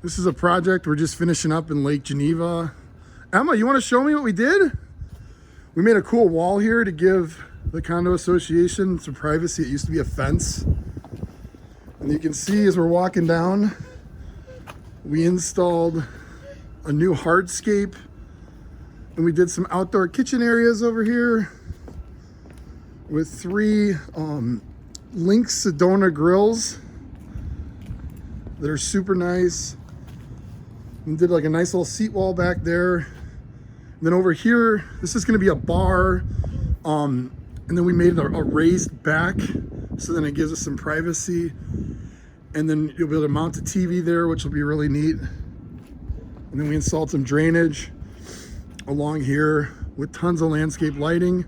This is a project we're just finishing up in Lake Geneva. Emma, you want to show me what we did? We made a cool wall here to give the condo association some privacy. It used to be a fence. And you can see as we're walking down, we installed a new hardscape, and we did some outdoor kitchen areas over here with 3 Link Sedona grills that are super nice. And did like a nice little seat wall back there. And then over here, this is gonna be a bar. And then we made a raised back, so then it gives us some privacy. And then you'll be able to mount a TV there, which will be really neat. And then we installed some drainage along here with tons of landscape lighting.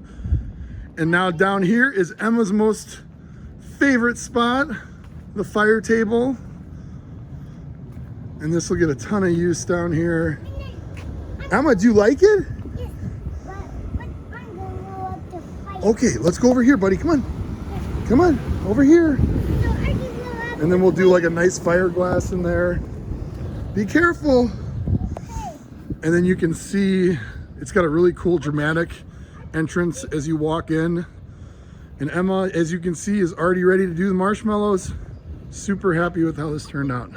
And now down here is Emma's most favorite spot, the fire table. And this will get a ton of use down here. Emma, do you like it? Yes, but I'm gonna go up the fire. Okay, let's go over here, buddy. Come on. Come on, over here. No, I can go up. And then we'll do like a nice fire glass in there. Be careful. And then you can see it's got a really cool dramatic entrance as you walk in. And Emma, as you can see, is already ready to do the marshmallows. Super happy with how this turned out.